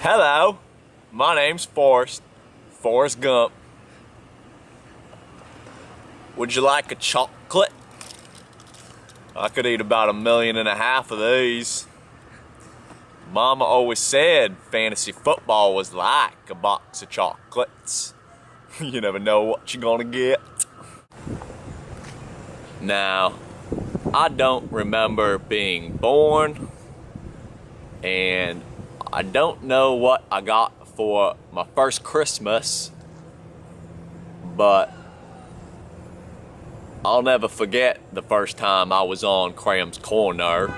Hello, my name's Forrest Gump. Would you like a chocolate? I could eat about 1.5 million of these. Mama always said fantasy football was like a box of chocolates. You never know what you're gonna get. Now, I don't remember being born, and I don't know what I got for my first Christmas, but I'll never forget the first time I was on Krams Korner.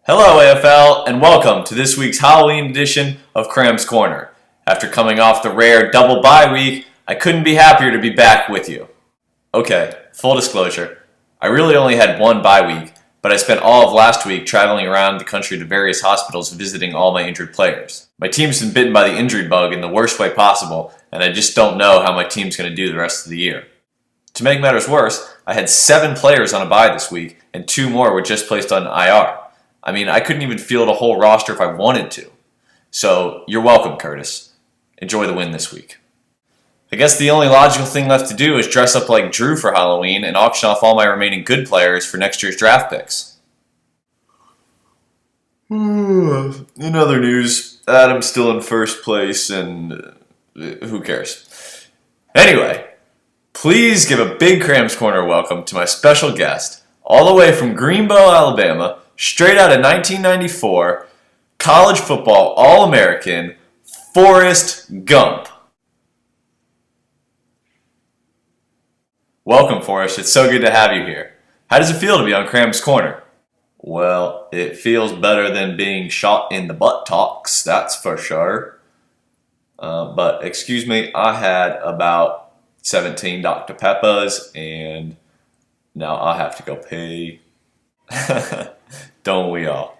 Hello AFL, and welcome to this week's Halloween edition of Krams Korner. After coming off the rare double bye week, I couldn't be happier to be back with you. Okay, full disclosure, I really only had one bye week, but I spent all of last week traveling around the country to various hospitals visiting all my injured players. My team's been bitten by the injury bug in the worst way possible, and I just don't know how my team's going to do the rest of the year. To make matters worse, I had 7 players on a bye this week, and 2 more were just placed on IR. I mean, I couldn't even field a whole roster if I wanted to. So, you're welcome, Curtis. Enjoy the win this week. I guess the only logical thing left to do is dress up like Drew for Halloween and auction off all my remaining good players for next year's draft picks. In other news, Adam's still in first place, and who cares? Anyway, please give a big Krams Korner welcome to my special guest, all the way from Greenbow, Alabama, straight out of 1994, college football All-American, Forrest Gump. Welcome, Forrest. It's so good to have you here. How does it feel to be on Krams Korner? Well, it feels better than being shot in the buttocks, that's for sure. But excuse me, I had about 17 Dr. Peppas, and now I have to go pee. Don't we all?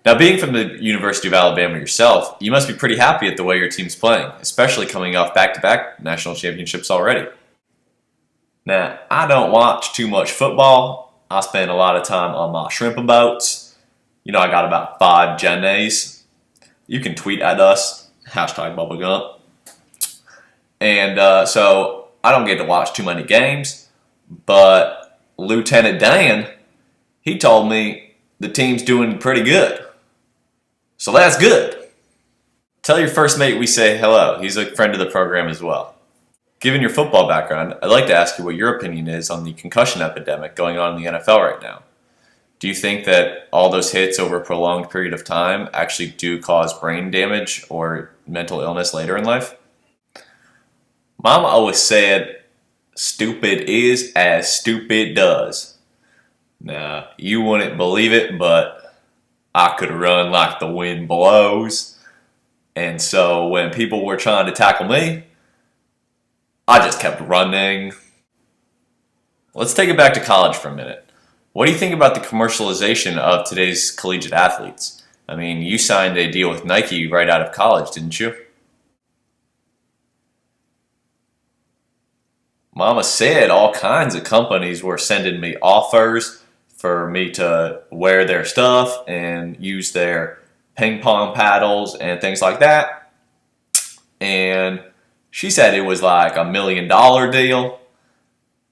Now, being from the University of Alabama yourself, you must be pretty happy at the way your team's playing, especially coming off back-to-back national championships already. Now, I don't watch too much football. I spend a lot of time on my shrimp boats. You know, I got about 5 Jennays. You can tweet at us, #BubbleGump. And so I don't get to watch too many games, but Lieutenant Dan, he told me the team's doing pretty good. So that's good. Tell your first mate we say hello. He's a friend of the program as well. Given your football background, I'd like to ask you what your opinion is on the concussion epidemic going on in the NFL right now. Do you think that all those hits over a prolonged period of time actually do cause brain damage or mental illness later in life? Mama always said, stupid is as stupid does. Now, you wouldn't believe it, but I could run like the wind blows. And so when people were trying to tackle me, I just kept running. Let's take it back to college for a minute. What do you think about the commercialization of today's collegiate athletes? I mean, you signed a deal with Nike right out of college, didn't you? Mama said all kinds of companies were sending me offers for me to wear their stuff and use their ping pong paddles and things like that. And she said it was like $1 million deal,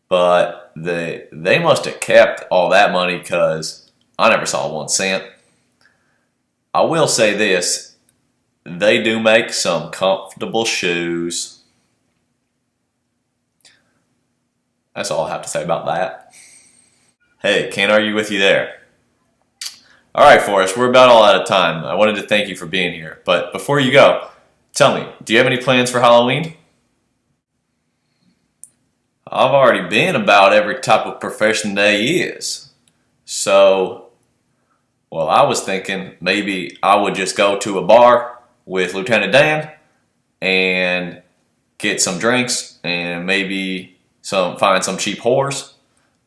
but they must have kept all that money because I never saw 1 cent. I will say this, they do make some comfortable shoes. That's all I have to say about that. Hey, can't argue with you there. Alright, Forrest, we're about all out of time. I wanted to thank you for being here, but before you go, tell me, do you have any plans for Halloween? I've already been about every type of profession there is. So, well, I was thinking maybe I would just go to a bar with Lieutenant Dan and get some drinks and maybe find some cheap whores,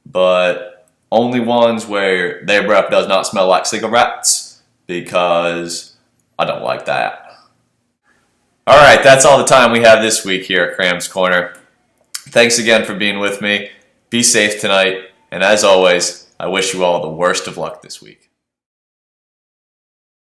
but only ones where their breath does not smell like cigarettes, because I don't like that. Alright, that's all the time we have this week here at Krams Korner. Thanks again for being with me. Be safe tonight. And as always, I wish you all the worst of luck this week.